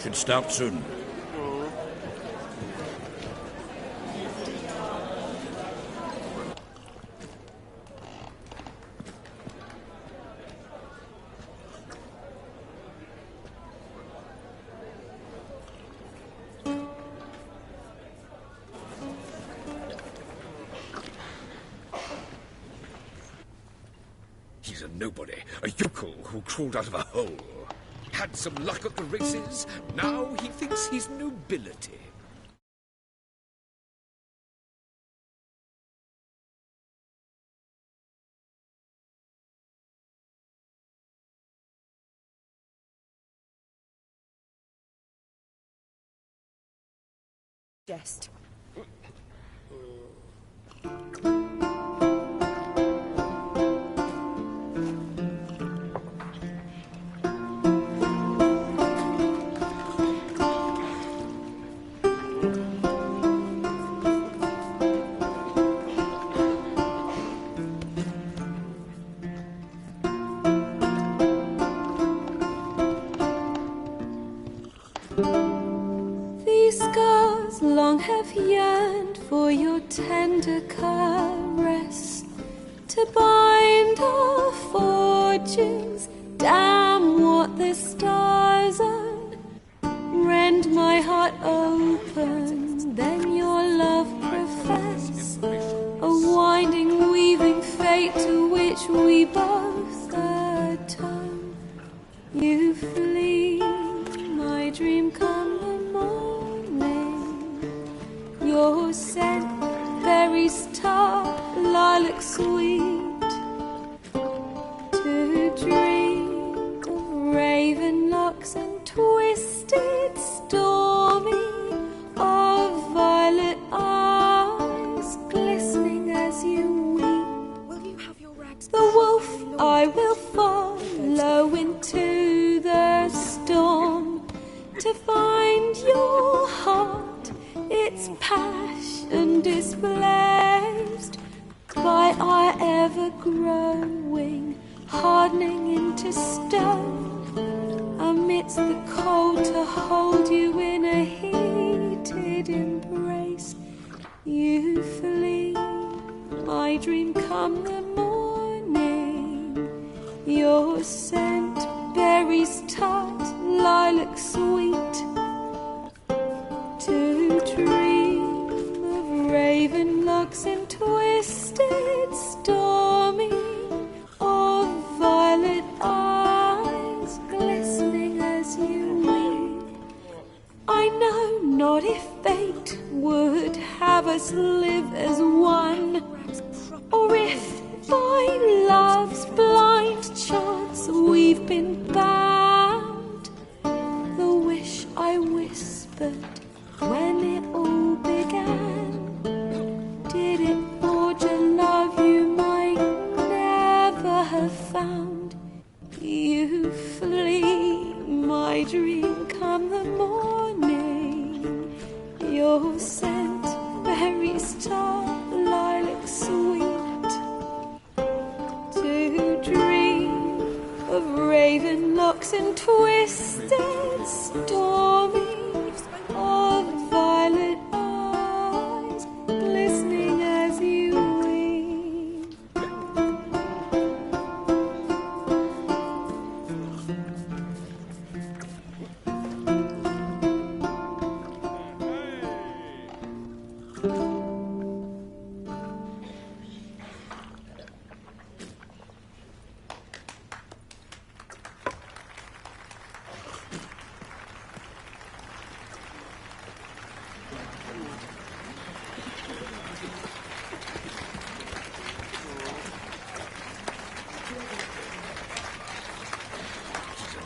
Should start soon. He's a nobody, a yokel who crawled out of a hole. Had some luck at the races, now he thinks he's nobility. Jest. These scars long have yearned for your tender caress, to bind our fortunes. Damn what the stars own. Rend my heart open, then your love profess. A winding, weaving fate to which we both atone. You flee, my dream come the morning. Your scent, berries tart, lilac sweet. To dream of raven locks and twisted, stormy, of violet eyes glistening as you weep. Will you have your rags? The wolf I will follow into the storm, to find your heart, its passion displaced by our ever-growing, hardening into stone. Amidst the cold, to hold you in a heated embrace. You flee, my dream come the morning. Your scent, berries tart, lilac sweet. To dream of raven locks and twisted, stormy, of violet eyes glistening as you weep. I know not if fate would have us live as one, or if by love's blind chance we've been bound. The wish I whispered when it all began, did it forge a love you might never have found? You flee, my dream come the morning. Your scent, berries tart, lilac sweet. To dream of raven locks and twisted, stormy, of violet eyes glistening as you weep.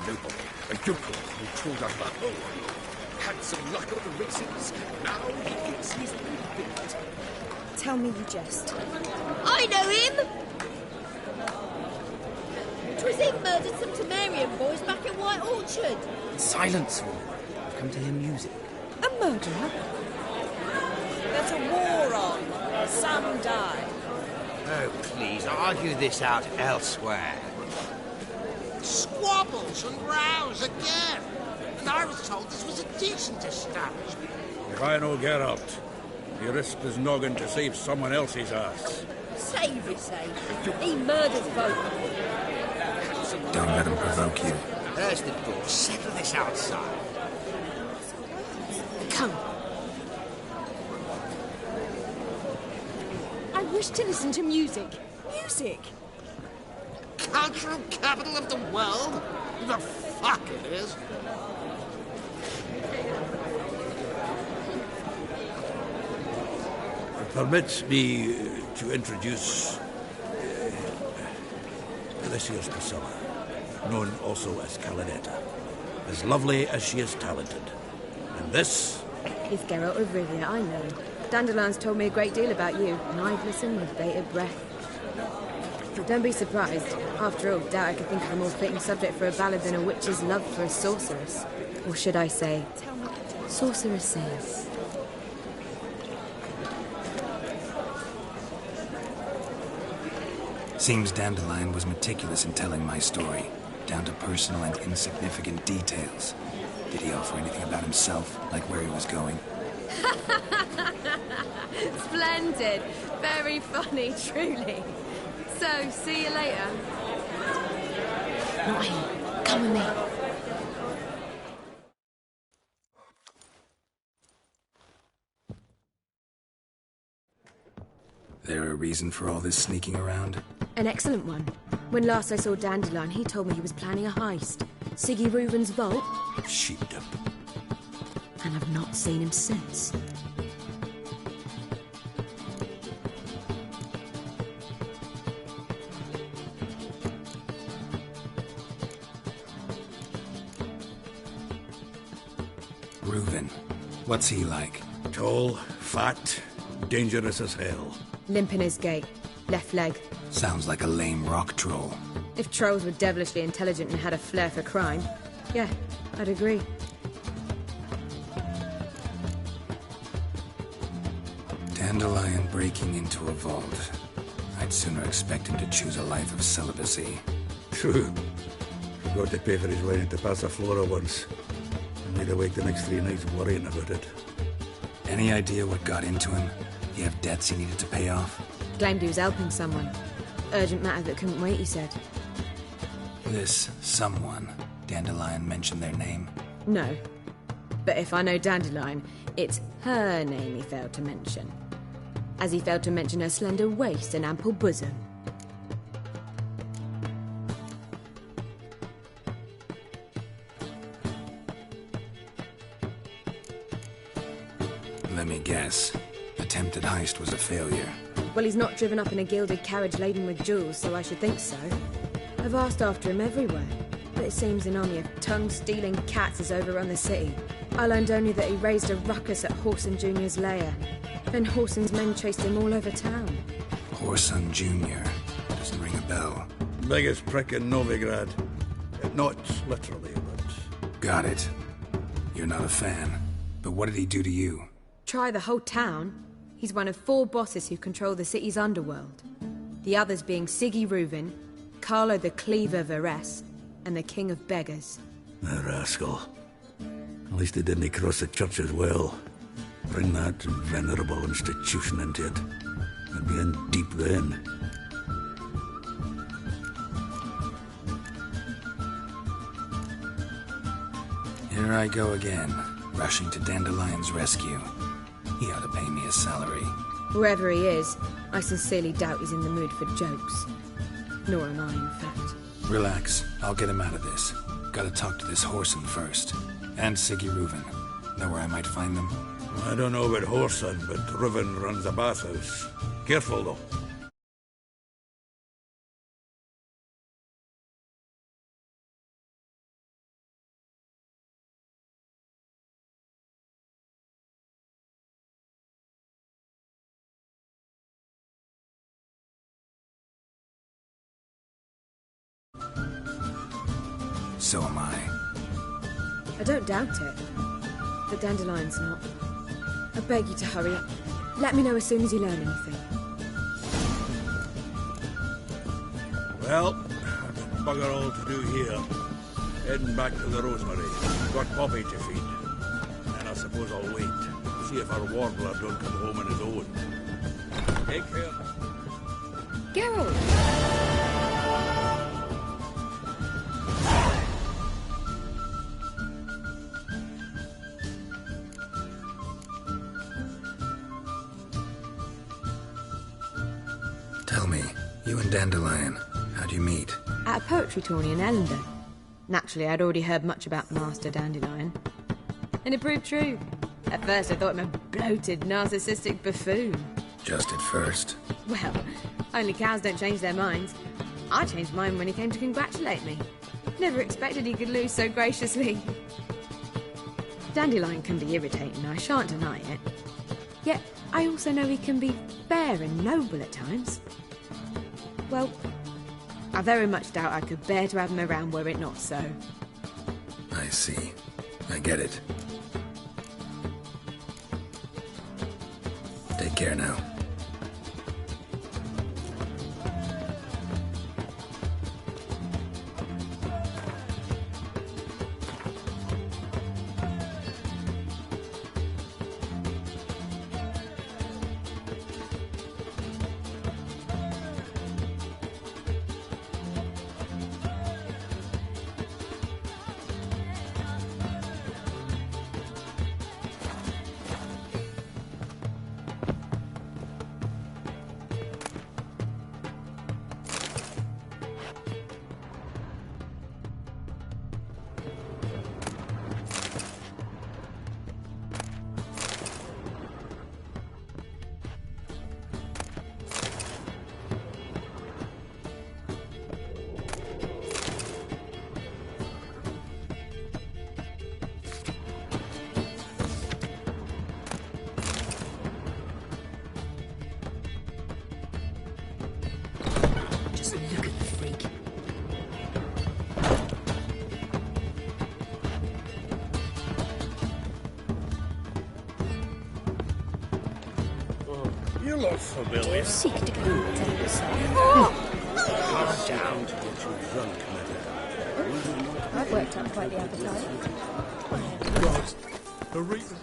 Nobody, a yokel who crawled out of a hole. Had some luck at the races, now he thinks he's nobility. Tell me you jest. I know him! 'Twas him murdered some Temerian boys back in White Orchard. Silence, all. I've come to hear music. A murderer? There's a war on. Some die. Oh, please, argue this out elsewhere. Squabbles and rows again. I was told this was a decent establishment. If I no get out, he risked his noggin to save someone else's ass. Save his ass. He murdered folk. Don't let him provoke you. There's the door. Settle this outside. Come. I wish to listen to music. Music? Cultural capital of the world? The fuck it is. Permits me to introduce this here's Priscilla, known also as Calinetta. As lovely as she is talented. And this... It's Geralt of Rivia, I know. Dandelion's told me a great deal about you, and I've listened with bated breath. Don't be surprised. After all, doubt I could think of a more fitting subject for a ballad than a witch's love for a sorceress. Or should I say, sorceresses. Seems Dandelion was meticulous in telling my story, down to personal and insignificant details. Did he offer anything about himself, like where he was going? Splendid. Very funny, truly. So, see you later. Not him. Come with me. There a reason for all this sneaking around? An excellent one. When last I saw Dandelion, he told me he was planning a heist. Siggy Reuven's vault. sheepdom. And I've not seen him since. Reuven. What's he like? Tall, fat, dangerous as hell. Limp in his gait. Left leg. Sounds like a lame rock troll. If trolls were devilishly intelligent and had a flair for crime, yeah, I'd agree. Dandelion breaking into a vault. I'd sooner expect him to choose a life of celibacy. True. Forgot to pay for his wedding to Passaflora once. And laid awake the next 3 nights worrying about it. Any idea what got into him? He have debts he needed to pay off? Claimed he was helping someone. Urgent matter that couldn't wait, he said. This someone, Dandelion mentioned their name? No. But if I know Dandelion, it's her name he failed to mention. As he failed to mention her slender waist and ample bosom. Let me guess. Attempted heist was a failure. Well, he's not driven up in a gilded carriage laden with jewels, so I should think so. I've asked after him everywhere, but it seems an army of tongue-stealing cats has overrun the city. I learned only that he raised a ruckus at Whoreson Jr.'s lair. Then Whoreson's men chased him all over town. Whoreson Jr. Doesn't ring a bell. Biggest prick in Novigrad. Not literally, but... Got it. You're not a fan. But what did he do to you? Try the whole town. He's one of 4 bosses who control the city's underworld. The others being Siggy Reuven, Carlo the Cleaver Varese, and the King of Beggars. A rascal. At least he didn't cross the church as well. Bring that venerable institution into it. I'd be in deep then. Here I go again, rushing to Dandelion's rescue. He ought to pay me a salary. Whoever he is, I sincerely doubt he's in the mood for jokes. Nor am I, in fact. Relax. I'll get him out of this. Gotta talk to this Whoreson first. And Siggy Reuven. Know where I might find them? I don't know about Whoreson, but Reuven runs a bathhouse. Careful, though. So am I. I don't doubt it. But Dandelion's not. I beg you to hurry up. Let me know as soon as you learn anything. Well, I've got bugger all to do here. Heading back to the Rosemary. Got Poppy to feed. And I suppose I'll wait. See if our warbler don't come home on his own. Take care. Geralt! Tell me, you and Dandelion, how'd you meet? At a poetry tourney in Ellendon. Naturally, I'd already heard much about Master Dandelion. And it proved true. At first, I thought him a bloated, narcissistic buffoon. Just at first. Well, only cows don't change their minds. I changed mine when he came to congratulate me. Never expected he could lose so graciously. Dandelion can be irritating, I shan't deny it. Yet, I also know he can be fair and noble at times. Well, I very much doubt I could bear to have him around were it not so. I see. I get it. Take care now. You look familiar. Seek to go Calm down to get you drunk, Mother. I've worked up quite the appetite. God, the reason.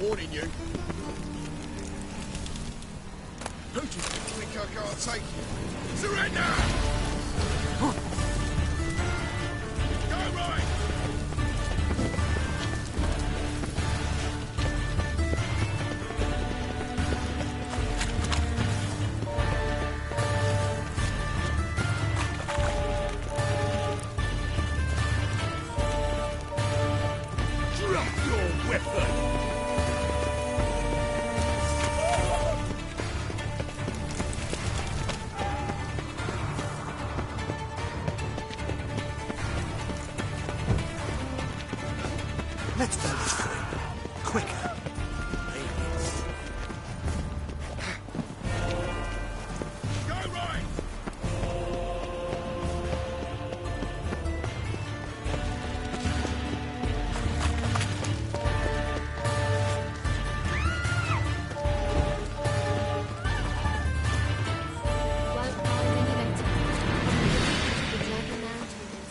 warning you. Who do you think I can't take you? Surrender! Go right! Drop your weapon! Let's do this thing. Quicker. Go right!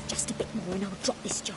Just a bit more and I'll drop this job.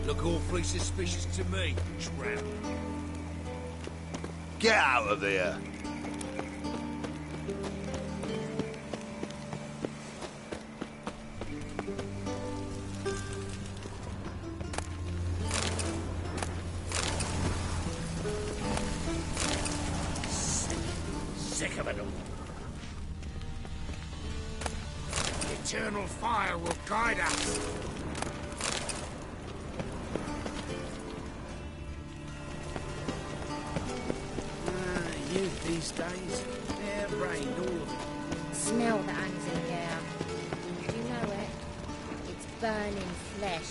Look awfully suspicious to me, tramp. Get out of here! Sick of it all. The eternal fire will guide us. Youth these days, they're brained, all of it. Smell that hangs in the air. Do you know it? It's burning flesh.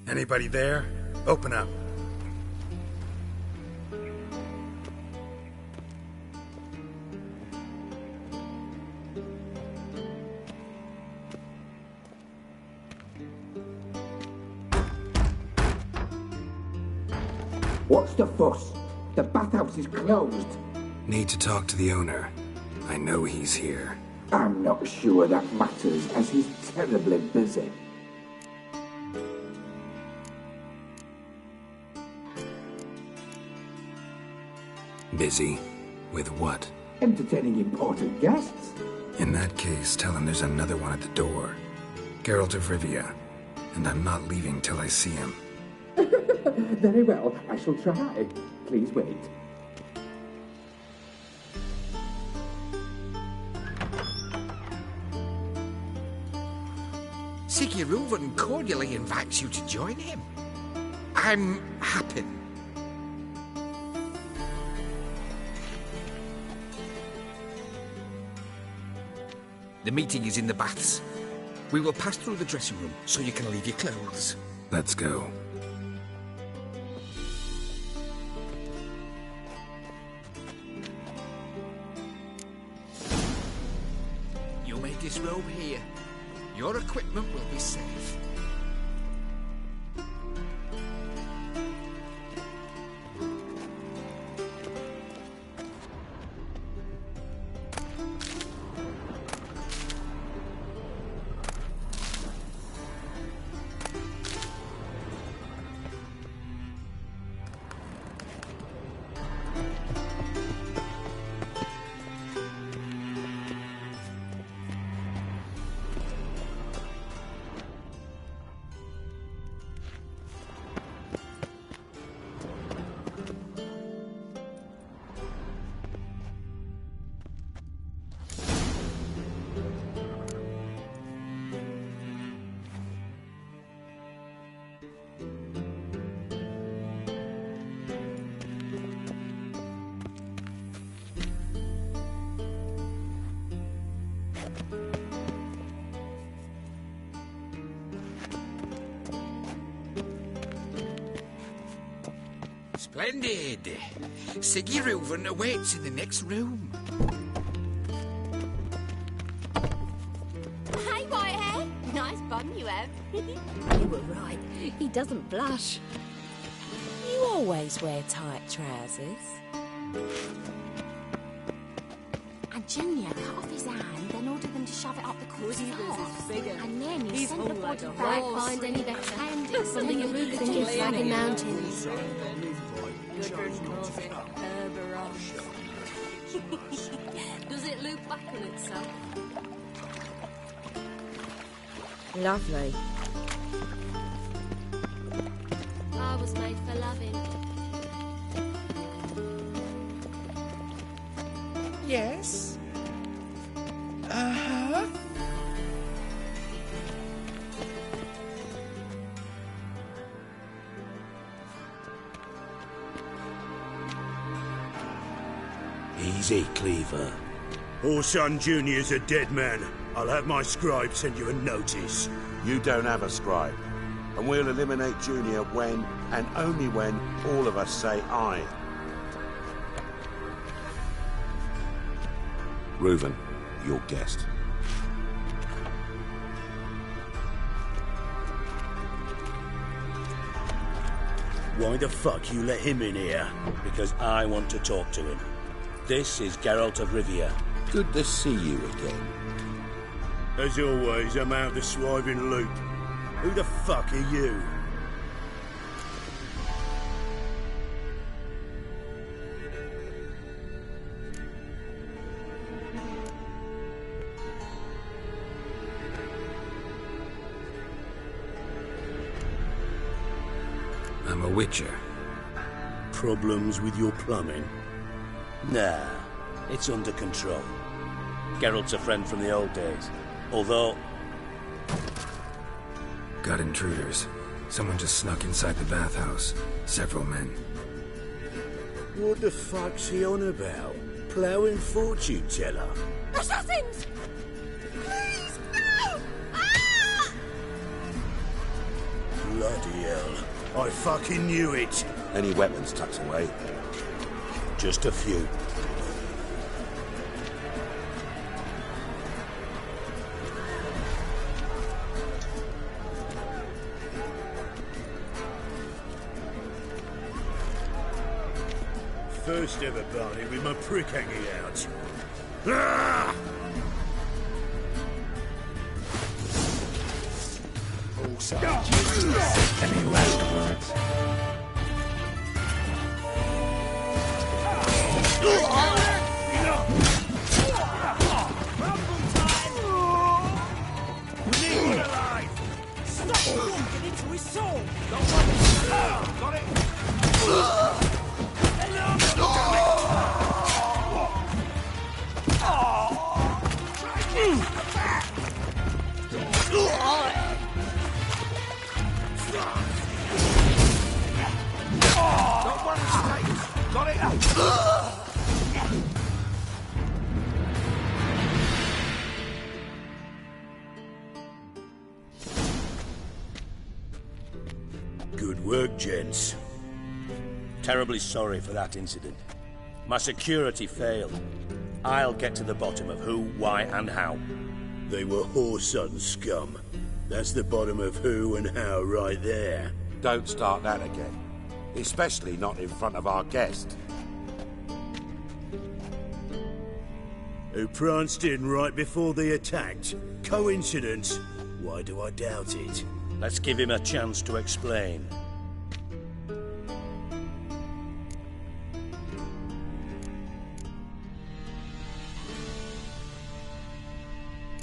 Anybody there? Open up. What's the fuss? The bathhouse is closed. Need to talk to the owner. I know he's here. I'm not sure that matters, as he's terribly busy. Busy? With what? Entertaining important guests. In that case, tell him there's another one at the door. Geralt of Rivia. And I'm not leaving till I see him. Very well, I shall try. Please wait. Siguruvin cordially invites you to join him. I'm happy. The meeting is in the baths. We will pass through the dressing room so you can leave your clothes. Let's go. You may disrobe here. Your equipment will be safe. Splendid. Siggy Reuven awaits in the next room. Hey, Whitehair. Nice bum you have. You were right. He doesn't blush. You always wear tight trousers. And Junior cut off his hand, then ordered them to shove it up the corpse's arse. And then he sent the body back, find any better hand. It's something you move the two flagging mountains. Does it loop back on itself? Lovely. I was made for loving. Yes? Uh-huh. Easy, Cleaver. Orson Jr.'s a dead man. I'll have my scribe send you a notice. You don't have a scribe. And we'll eliminate Junior when, and only when, all of us say aye. Reuven, your guest. Why the fuck you let him in here? Because I want to talk to him. This is Geralt of Rivia. Good to see you again. As always, I'm out the swiving loop. Who the fuck are you? I'm a witcher. Problems with your plumbing? Nah, it's under control. Geralt's a friend from the old days. Although... Got intruders. Someone just snuck inside the bathhouse. Several men. What the fuck's he on about? Ploughing fortune teller? Assassins! Please, no! Ah! Bloody hell. I fucking knew it. Any weapons tucked away? Just a few. First ever party with my prick hanging out. Ah! Any last words? We need one alive! Stop walking into his soul! Got it! Got it! Good work, gents. Terribly sorry for that incident. My security failed. I'll get to the bottom of who, why, and how. They were whoreson scum. That's the bottom of who and how right there. Don't start that again. Especially not in front of our guest. Who pranced in right before they attacked. Coincidence? Why do I doubt it? Let's give him a chance to explain.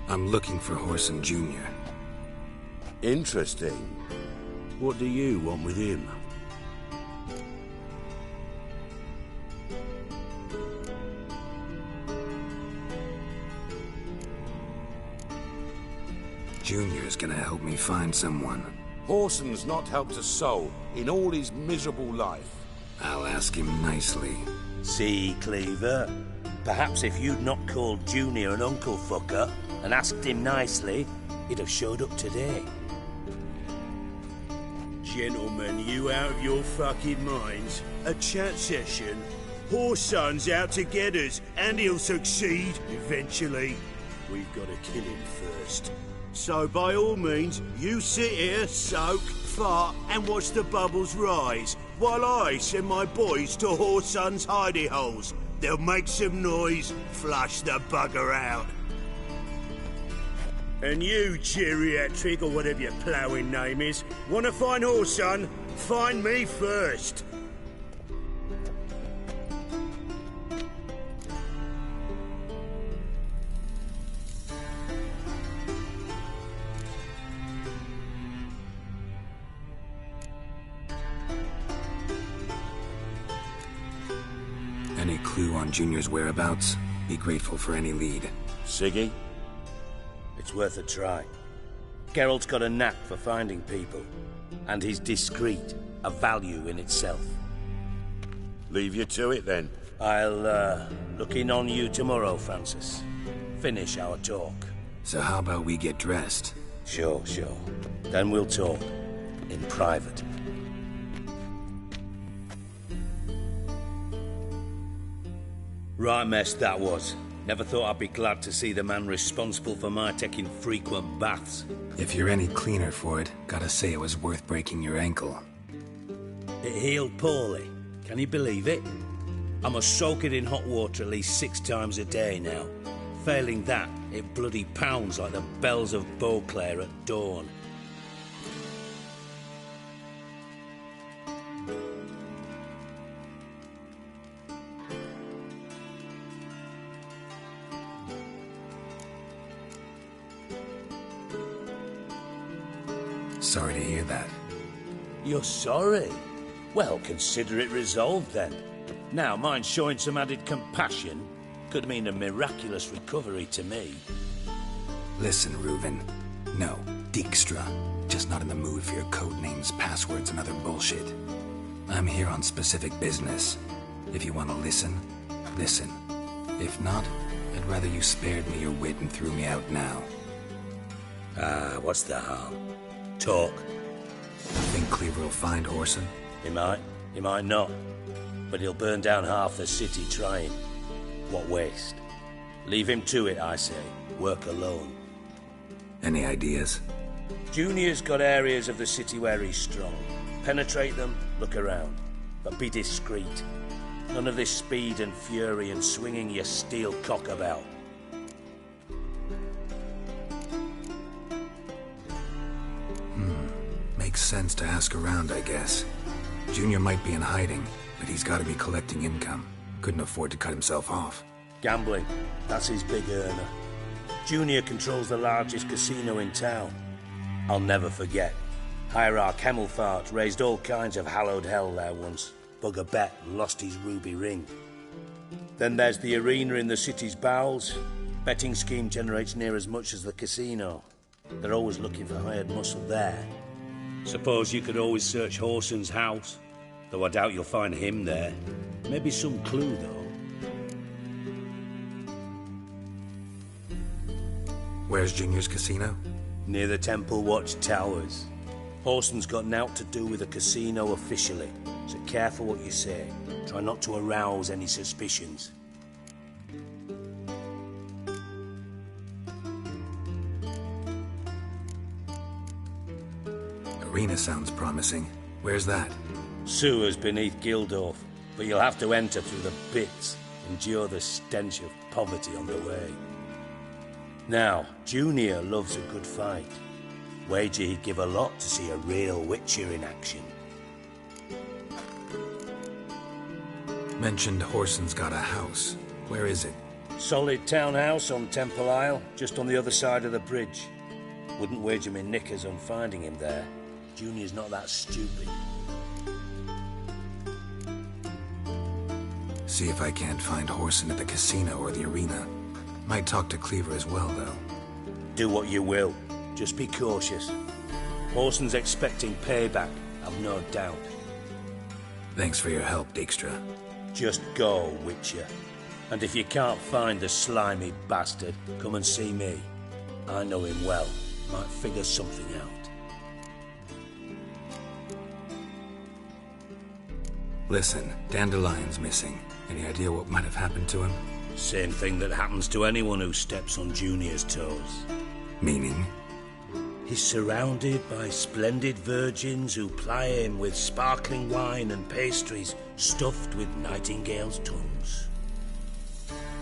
I'm looking for Whoreson Jr. Interesting. What do you want with him? Junior's gonna help me find someone. Whoreson's not helped a soul in all his miserable life. I'll ask him nicely. See, Cleaver? Perhaps if you'd not called Junior an uncle fucker and asked him nicely, he'd have showed up today. Gentlemen, you out of your fucking minds? A chat session? Whoreson's out to get us, and he'll succeed, eventually. We've got to kill him first. So by all means, you sit here, soak, fart, and watch the bubbles rise, while I send my boys to Whoreson's hidey holes. They'll make some noise, flush the bugger out. And you, geriatric, or whatever your ploughing name is, want to find Whoreson? Find me first. Any clue on Junior's whereabouts? Be grateful for any lead. Siggy? It's worth a try. Geralt's got a knack for finding people. And he's discreet, a value in itself. Leave you to it, then. I'll, look in on you tomorrow, Francis. Finish our talk. So how about we get dressed? Sure. Then we'll talk. In private. Right mess that was. Never thought I'd be glad to see the man responsible for my taking frequent baths. If you're any cleaner for it, gotta say it was worth breaking your ankle. It healed poorly. Can you believe it? I must soak it in hot water at least 6 times a day now. Failing that, it bloody pounds like the bells of Beauclair at dawn. Sorry to hear that. You're sorry? Well, consider it resolved then. Now, mind showing some added compassion could mean a miraculous recovery to me. Listen, Reuven. No, Dijkstra. Just not in the mood for your code names, passwords, and other bullshit. I'm here on specific business. If you want to listen, listen. If not, I'd rather you spared me your wit and threw me out now. What's the harm? Talk. Think Cleaver will find Whoreson? He might not. But he'll burn down half the city trying. What waste. Leave him to it, I say. Work alone. Any ideas? Junior's got areas of the city where he's strong. Penetrate them, look around. But be discreet. None of this speed and fury and swinging your steel cock about. Makes sense to ask around, I guess. Junior might be in hiding, but he's got to be collecting income. Couldn't afford to cut himself off. Gambling. That's his big earner. Junior controls the largest casino in town. I'll never forget. Hierarch Hemmelfart raised all kinds of hallowed hell there once. Bugger bet lost his ruby ring. Then there's the arena in the city's bowels. Betting scheme generates near as much as the casino. They're always looking for hired muscle there. Suppose you could always search Whoreson's house, though I doubt you'll find him there. Maybe some clue, though. Where's Junior's casino? Near the Temple Watch Towers. Whoreson's got nought to do with the casino officially, so careful what you say. Try not to arouse any suspicions. Arena sounds promising. Where's that? Sewers beneath Gildorf, but you'll have to enter through the pits, endure the stench of poverty on the way. Now, Junior loves a good fight. Wager he'd give a lot to see a real Witcher in action. Mentioned Whoreson's got a house. Where is it? Solid townhouse on Temple Isle, just on the other side of the bridge. Wouldn't wager me knickers on finding him there. Junior's not that stupid. See if I can't find Whoreson at the casino or the arena. Might talk to Cleaver as well, though. Do what you will. Just be cautious. Whoreson's expecting payback, I've no doubt. Thanks for your help, Dijkstra. Just go, Witcher. And if you can't find the slimy bastard, come and see me. I know him well. Might figure something out. Listen, Dandelion's missing. Any idea what might have happened to him? Same thing that happens to anyone who steps on Junior's toes. Meaning? He's surrounded by splendid virgins who ply him with sparkling wine and pastries stuffed with nightingales' tongues.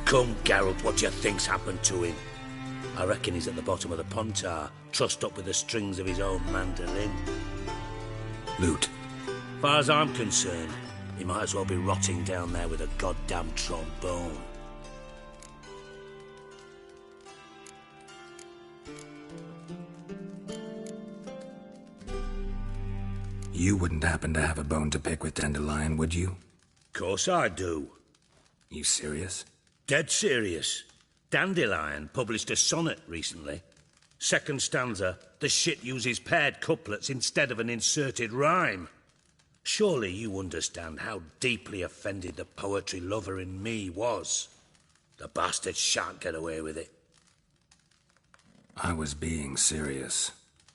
Come, Geralt, what do you think's happened to him? I reckon he's at the bottom of the Pontar, trussed up with the strings of his own mandolin. Loot. Far as I'm concerned, he might as well be rotting down there with a goddamn trombone. You wouldn't happen to have a bone to pick with Dandelion, would you? Course I do. You serious? Dead serious. Dandelion published a sonnet recently. Second stanza, the shit uses paired couplets instead of an inserted rhyme. Surely you understand how deeply offended the poetry lover in me was. The bastard shan't get away with it. I was being serious.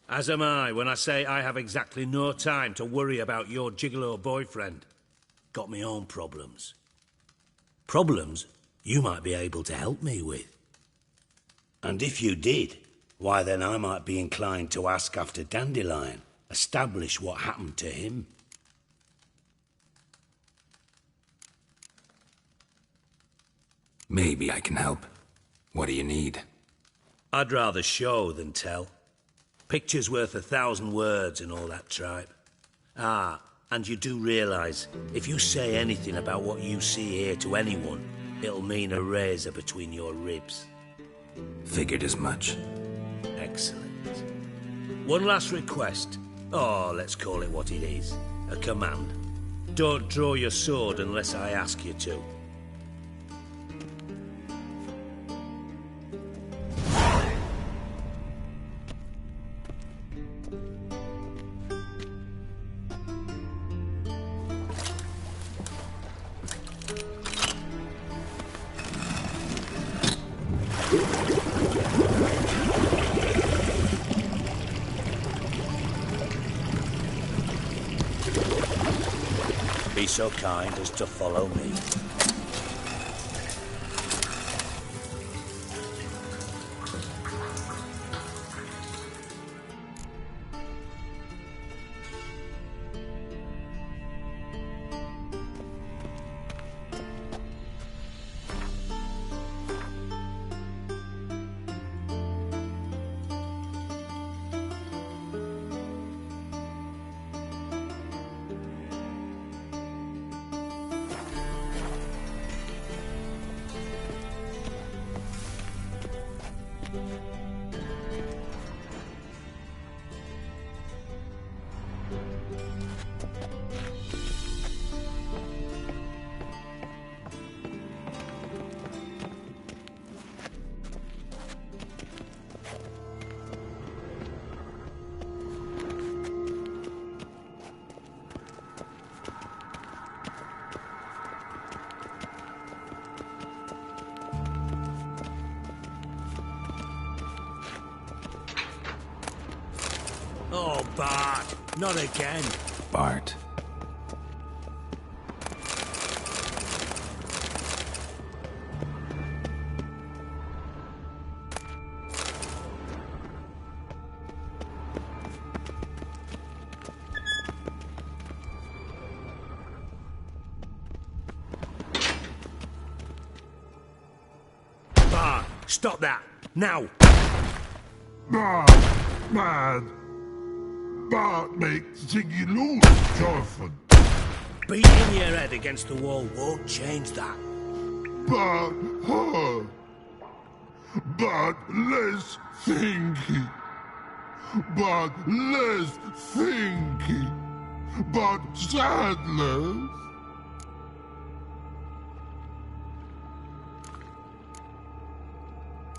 As am I when I say I have exactly no time to worry about your gigolo boyfriend. Got me own problems. Problems you might be able to help me with. And if you did, why then I might be inclined to ask after Dandelion, establish what happened to him. Maybe I can help. What do you need? I'd rather show than tell. Picture's worth 1,000 words and all that tripe. Ah, and you do realise, if you say anything about what you see here to anyone, it'll mean a razor between your ribs. Figured as much. Excellent. One last request. Oh, let's call it what it is. A command. Don't draw your sword unless I ask you to. Be so kind as to follow me. Oh, Bart, not again. Bart. Bart, stop that, now. Bart, man. Bart makes Ziggy lose, Jorfin. Beating your head against the wall won't change that. Bart, hurt. Bart, less thinky. Bart, less thinky. Bart, sadness.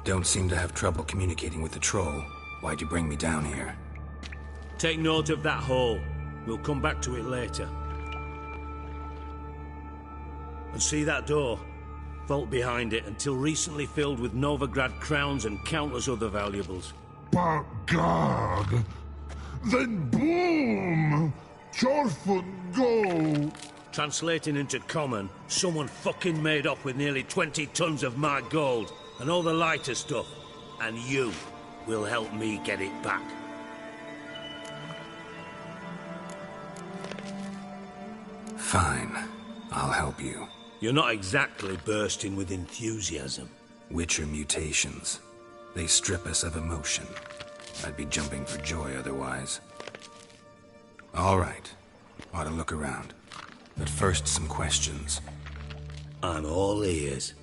Don't seem to have trouble communicating with the troll. Why'd you bring me down here? Take note of that hole. We'll come back to it later. And see that door? Vault behind it, until recently filled with Novigrad crowns and countless other valuables. But God! Then boom! Jorfin go! Translating into common, someone fucking made off with nearly 20 tons of my gold, and all the lighter stuff. And you will help me get it back. Fine. I'll help you. You're not exactly bursting with enthusiasm. Witcher mutations. They strip us of emotion. I'd be jumping for joy otherwise. All right. Ought to look around. But first, some questions. I'm all ears.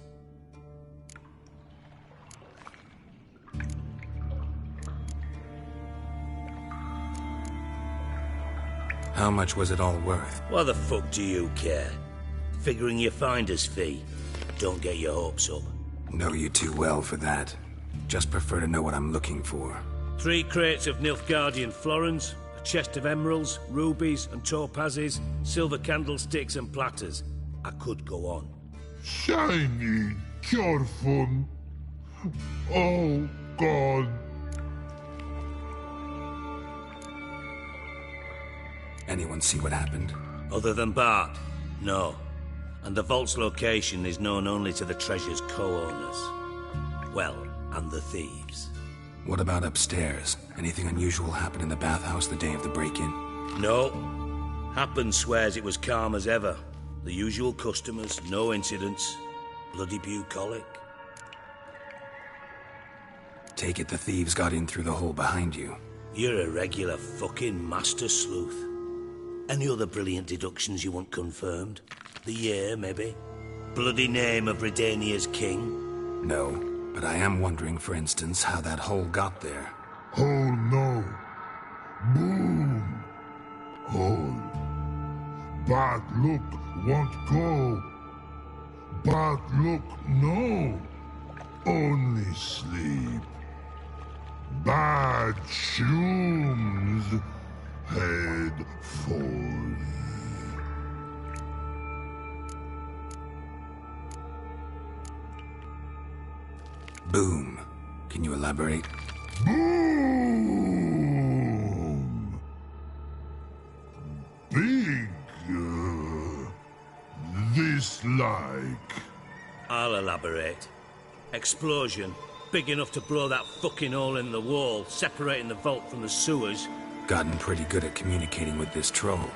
How much was it all worth? Why the fuck do you care? Figuring your finder's fee. Don't get your hopes up. Know you too well for that. Just prefer to know what I'm looking for. 3 crates of Nilfgaardian florins, a chest of emeralds, rubies and topazes, silver candlesticks and platters. I could go on. Shiny, careful. Oh, God. Anyone see what happened? Other than Bart? No. And the vault's location is known only to the treasure's co-owners. Well, and the thieves. What about upstairs? Anything unusual happen in the bathhouse the day of the break-in? No. Happen swears it was calm as ever. The usual customers, no incidents. Bloody bucolic. Take it the thieves got in through the hole behind you. You're a regular fucking master sleuth. Any other brilliant deductions you want confirmed? The year, maybe? Bloody name of Redania's king? No, but I am wondering, for instance, how that hole got there. Hole no. Boom. Hole. Bad look won't go. Bad look no. Only sleep. Bad shrooms. Head falls. Boom. Can you elaborate? Boom! Big. This like. I'll elaborate. Explosion. Big enough to blow that fucking hole in the wall, separating the vault from the sewers. Gotten pretty good at communicating with this troll.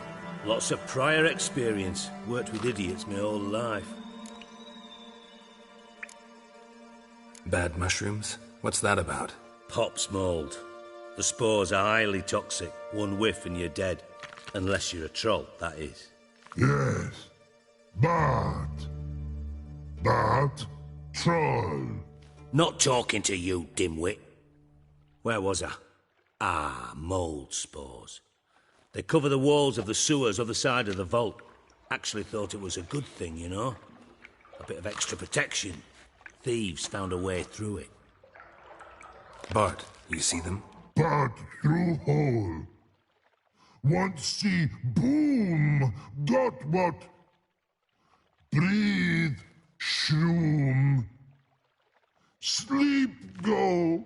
Lots of prior experience. Worked with idiots my whole life. Bad mushrooms? What's that about? Pops mold. The spores are highly toxic. One whiff and you're dead. Unless you're a troll, that is. Yes. Bad. Bad troll. Not talking to you, dimwit. Where was I? Ah, mold spores. They cover the walls of the sewers other side of the vault. Actually thought it was a good thing, you know? A bit of extra protection. Thieves found a way through it. Bart, you see them? Bad through hole. Want see boom. Got what? Breathe. Shroom. Sleep go.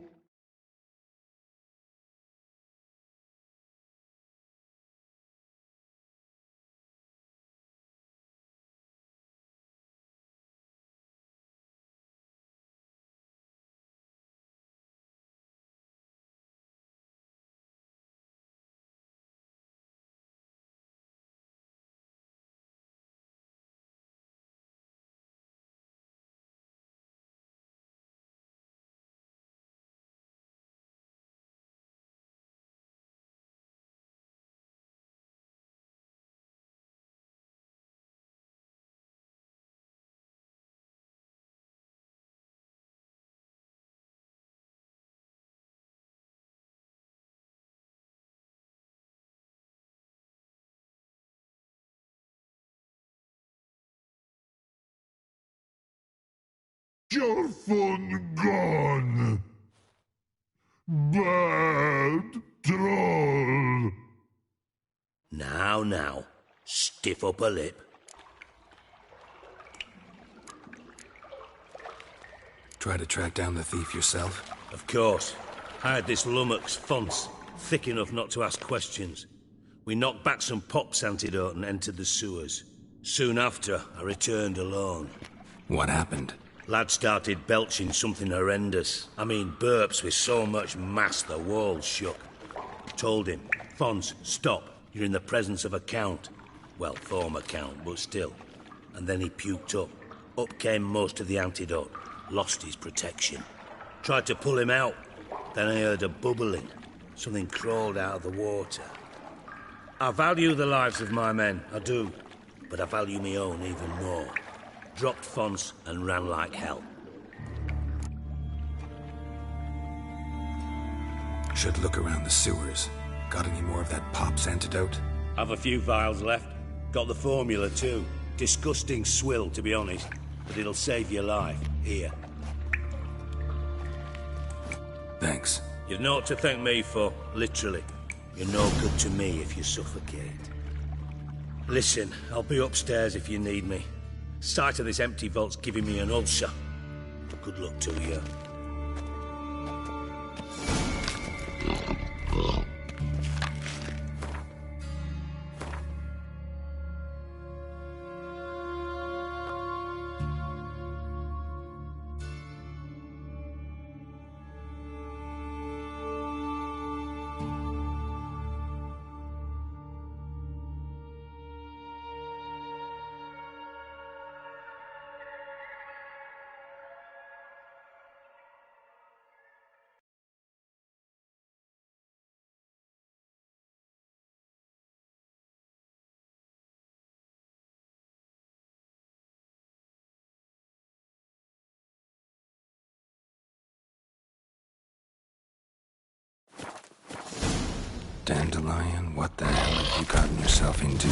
Your phone gone. Bad troll. Now. Stiff up a lip. Try to track down the thief yourself? Of course. I had this lummox fonce, thick enough not to ask questions. We knocked back some pop's antidote and entered the sewers. Soon after, I returned alone. What happened? Lad started belching something horrendous. I mean, burps with so much mass the walls shook. Told him, Fons, stop. You're in the presence of a count. Well, former count, but still. And then he puked up. Up came most of the antidote. Lost his protection. Tried to pull him out. Then I heard a bubbling. Something crawled out of the water. I value the lives of my men, I do. But I value my own even more. Dropped Fons and ran like hell. Should look around the sewers. Got any more of that Pop's antidote? Have a few vials left. Got the formula too. Disgusting swill, to be honest. But it'll save your life. Here. Thanks. You've naught to thank me for, literally. You're no good to me if you suffocate. Listen, I'll be upstairs if you need me. Sight of this empty vault's giving me an ulcer. Good luck to you. Dandelion, what the hell have you gotten yourself into?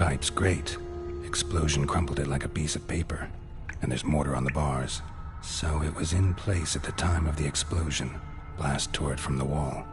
Pipe's great. Explosion crumpled it like a piece of paper. And there's mortar on the bars. So it was in place at the time of the explosion. Blast tore it from the wall.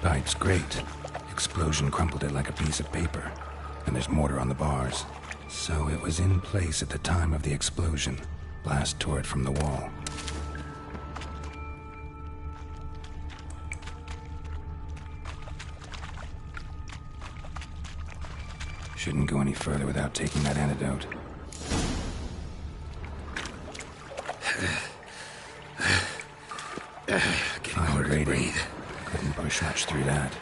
Pipe's great. Explosion crumpled it like a piece of paper. And there's mortar on the bars. So it was in place at the time of the explosion. Blast tore it from the wall. Shouldn't go any further without taking that antidote. Fine rating. Couldn't push much through that.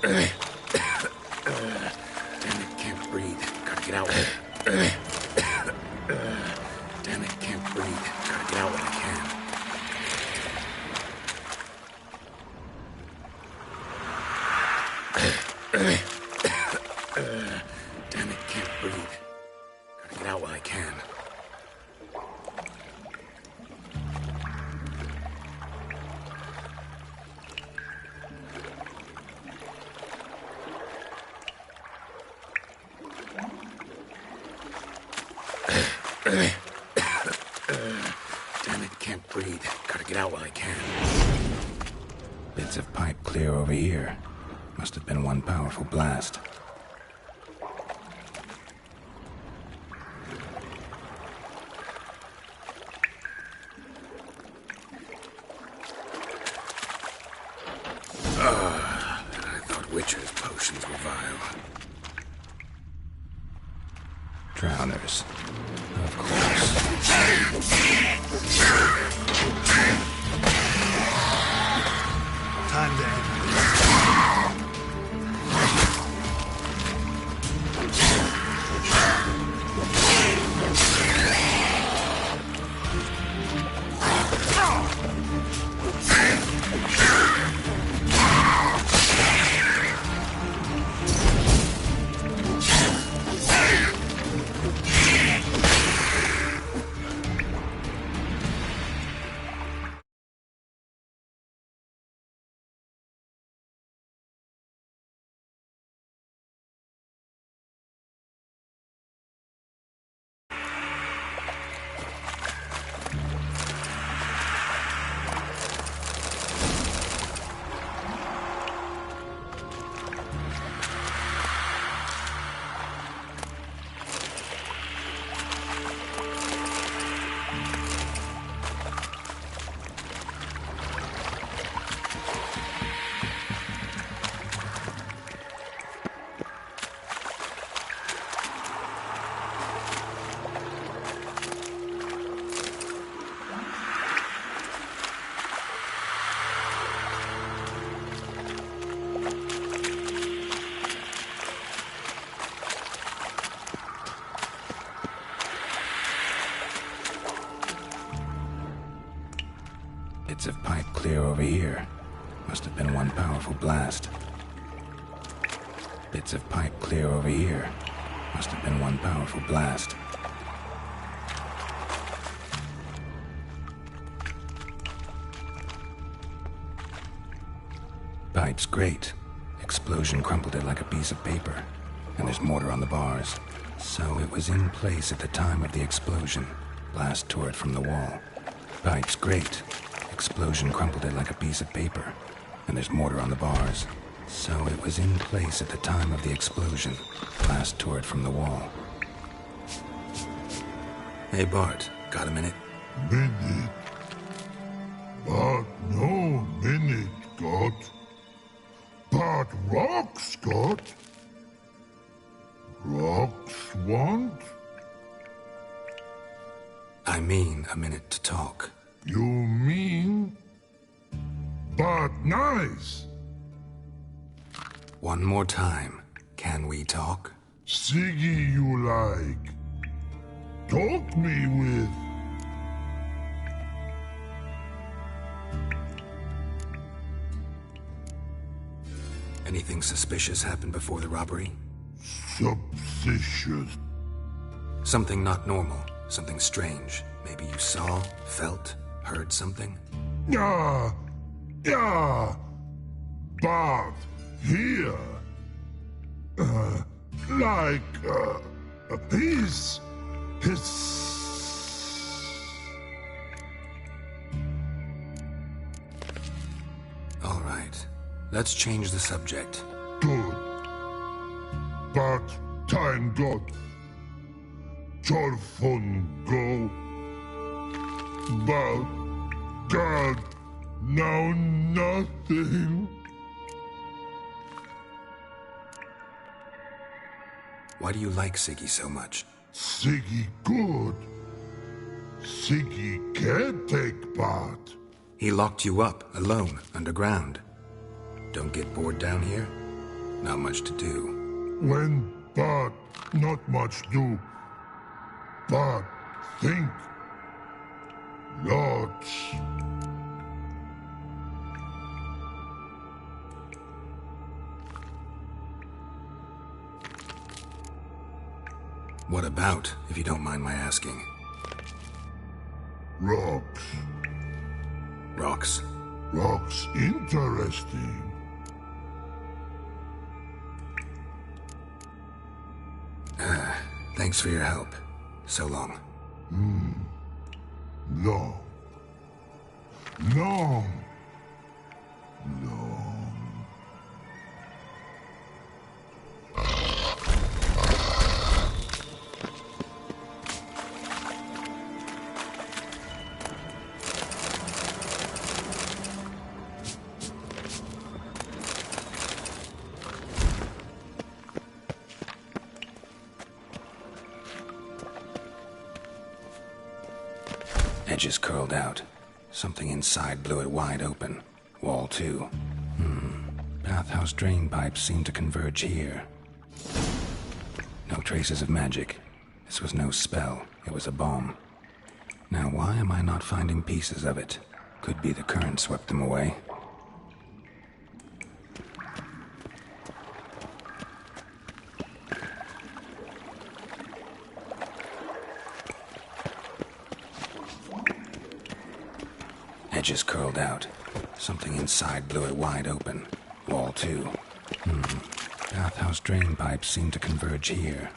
Damn it, can't breathe. Gotta get out. Damn it, can't breathe. Gotta get out when I can. Damn it, can't breathe. Gotta get out while I can. Damn it, can't breathe. Gotta get out while I can. Bits of pipe clear over here. Must have been one powerful blast. I thought Witcher's potions were vile. Drowners. Of course. Time to end. Bits of pipe clear over here. Must have been one powerful blast. Bits of pipe clear over here. Must have been one powerful blast. Pipe's great. Explosion crumpled it like a piece of paper. And there's mortar on the bars. So it was in place at the time of the explosion. Blast tore it from the wall. Pipe's great. Explosion crumpled it like a piece of paper. And there's mortar on the bars. So it was in place at the time of the explosion. Blast tore it from the wall. Hey, Bart. Got a minute? Minute? But no minute, got. But rocks got. Rocks want? I mean a minute to talk. You mean? But nice. One more time. Can we talk? Siggy you like. Talk me with. Anything suspicious happened before the robbery? Suspicious. Something not normal. Something strange. Maybe you saw, felt, heard something? Yeah. But here. His. Let's change the subject. Good. But time got Torfon go. But God, now nothing. Why do you like Siggy so much? Siggy good. Siggy can't take part. He locked you up, alone, underground. Don't get bored down here? Not much to do. When but not much do. But think. Lots. What about, if you don't mind my asking? Rocks. Rocks? Rocks interesting. Thanks for your help. So long. Long. Long. Long. Edges curled out. Something inside blew it wide open. Wall 2. Bathhouse drain pipes seem to converge here. No traces of magic. This was no spell. It was a bomb. Now why am I not finding pieces of it? Could be the current swept them away. Edges curled out. Something inside blew it wide open. Wall 2. Bathhouse drain pipes seem to converge here.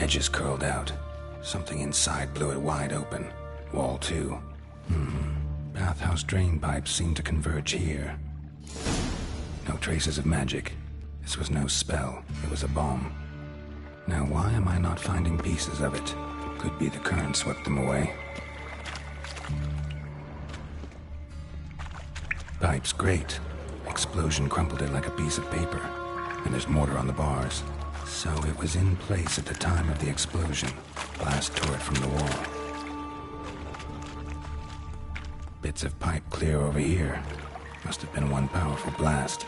Edges curled out. Something inside blew it wide open. Wall 2. Bathhouse drain pipes seemed to converge here. No traces of magic. This was no spell. It was a bomb. Now why am I not finding pieces of it? Could be the current swept them away. Pipe's great. Explosion crumpled it like a piece of paper. And there's mortar on the bars. So it was in place at the time of the explosion. Blast tore it from the wall. Bits of pipe clear over here. Must have been one powerful blast.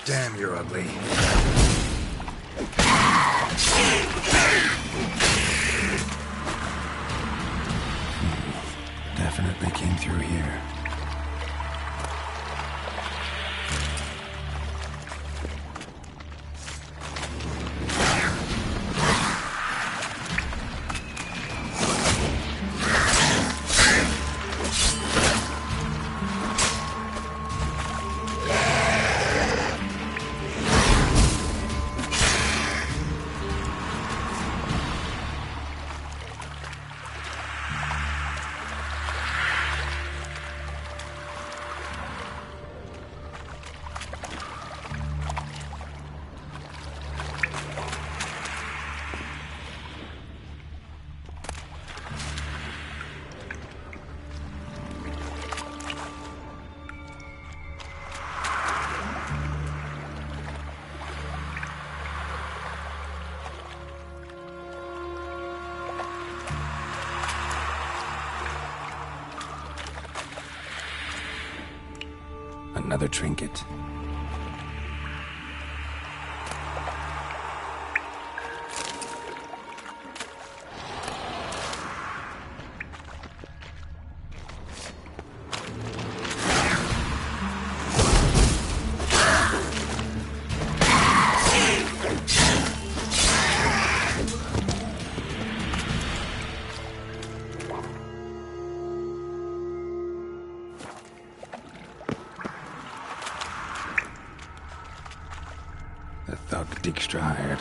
Damn, you're ugly. Definitely came through here. Another trinket. The thug Dijkstra hired.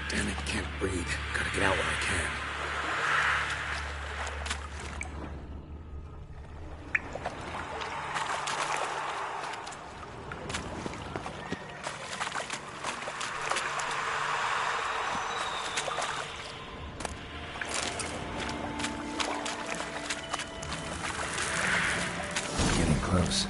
Damn it, can't breathe. Gotta get out when I can. Getting close.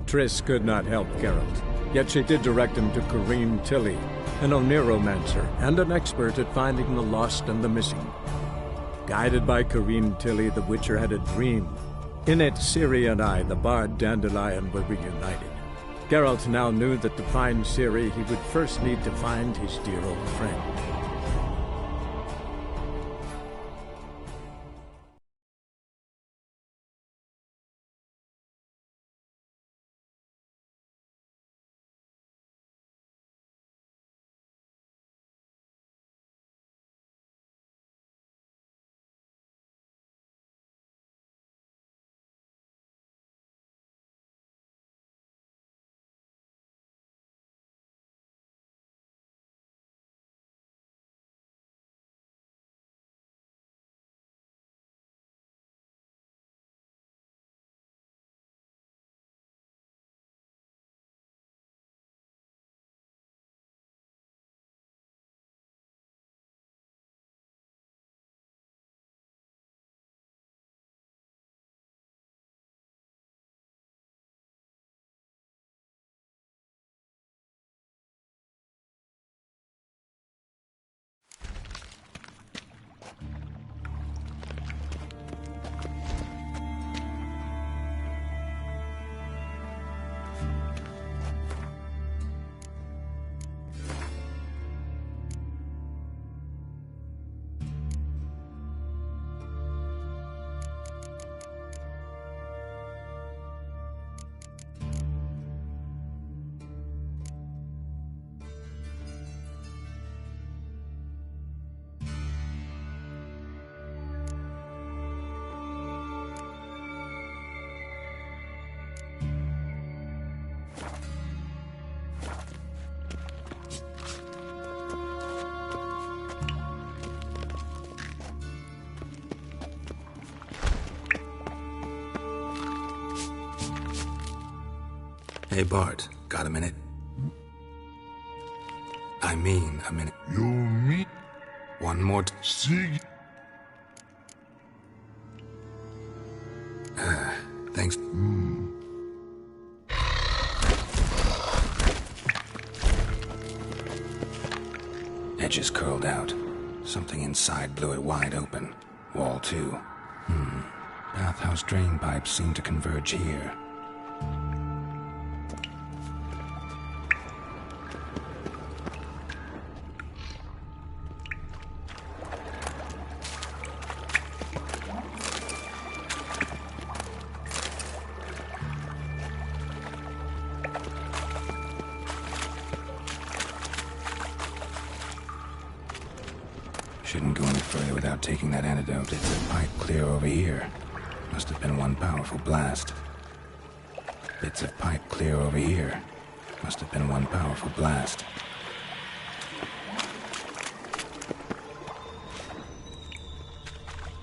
Triss could not help Geralt, yet she did direct him to Corrine Tilly, an Oniromancer and an expert at finding the lost and the missing. Guided by Corrine Tilly, the Witcher had a dream. In it, Ciri and I, the bard Dandelion, were reunited. Geralt now knew that to find Ciri, he would first need to find his dear old friend. Hey, Bart, got a minute? I mean, a minute. You mean? One more Sig? Thanks. Edges curled out. Something inside blew it wide open. Wall 2. Bathhouse drain pipes seem to converge here. Shouldn't go any further without taking that antidote. It's a pipe clear over here. Must have been one powerful blast. Bits of pipe clear over here. Must have been one powerful blast.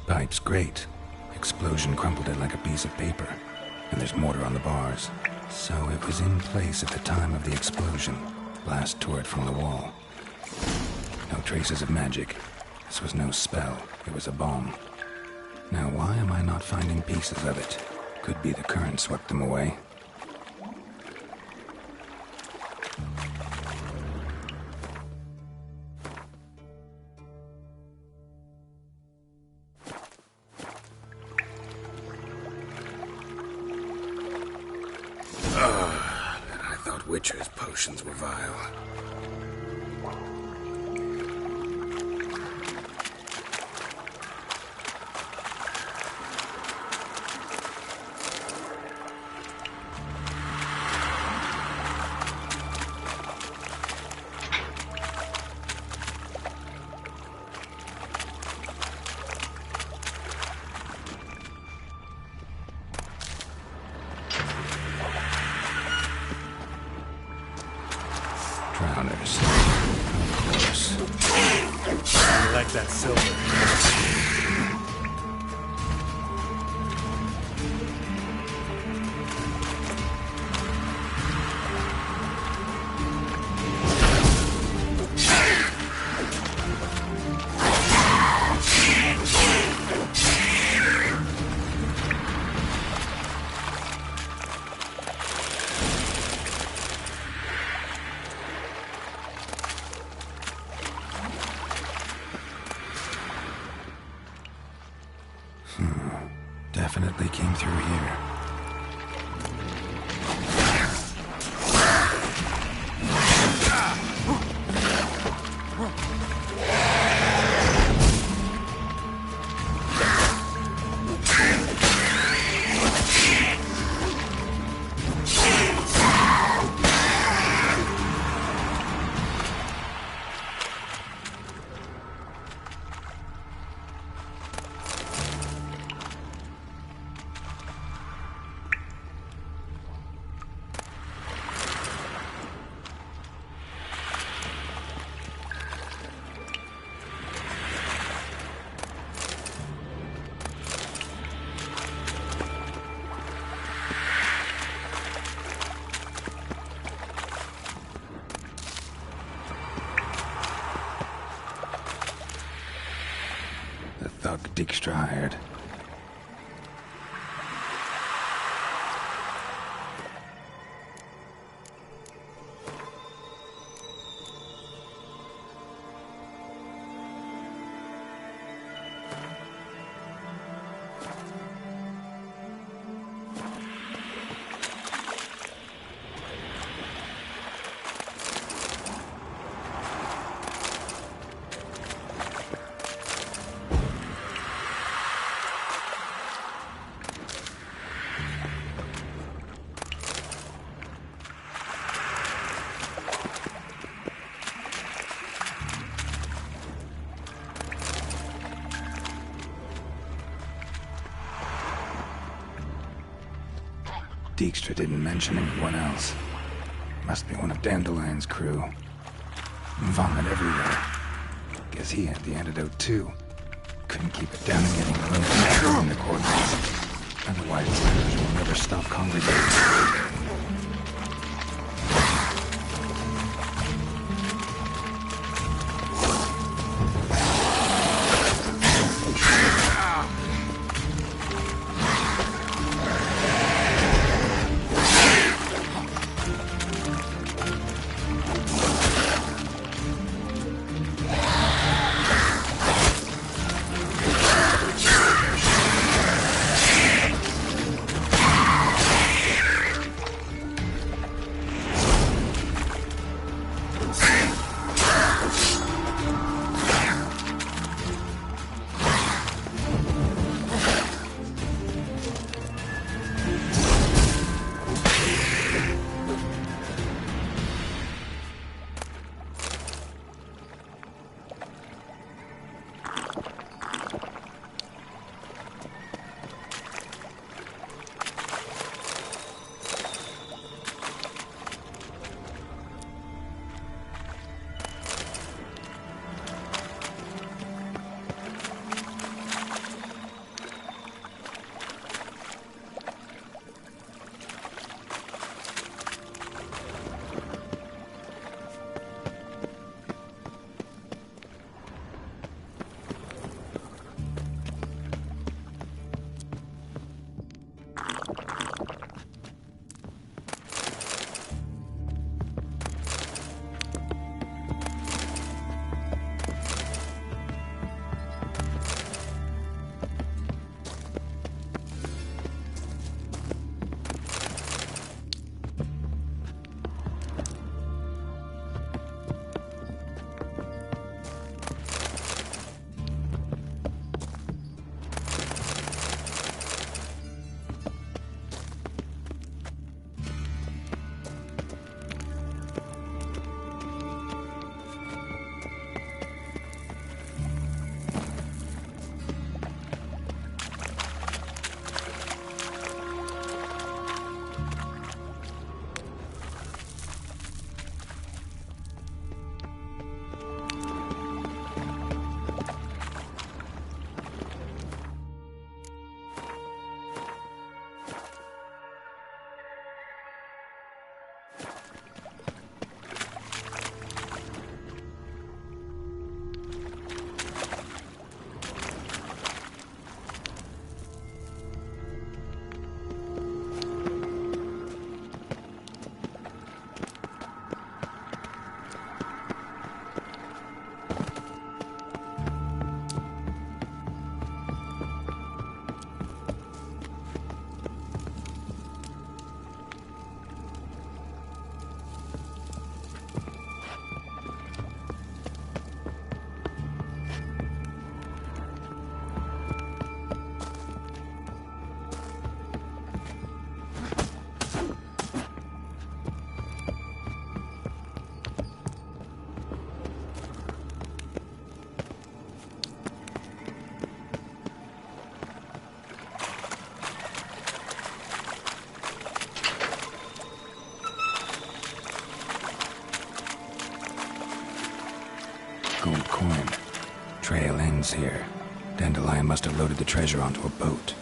Pipe's great. Explosion crumpled it like a piece of paper. And there's mortar on the bars. So it was in place at the time of the explosion. Blast tore it from the wall. No traces of magic. This was no spell. It was a bomb. Now, why am I not finding pieces of it? Could be the current swept them away. I thought Witcher's potions were vile. Drowners. Of course. I like that silver. definitely came through here. Dijkstra hired. Dijkstra didn't mention anyone else. Must be one of Dandelion's crew. Vomit everywhere. Guess he had the antidote too. Couldn't keep it down and getting alone in the coordinates. Otherwise, the will never stop congregating. Gold coin. Trail ends here. Dandelion must have loaded the treasure onto a boat.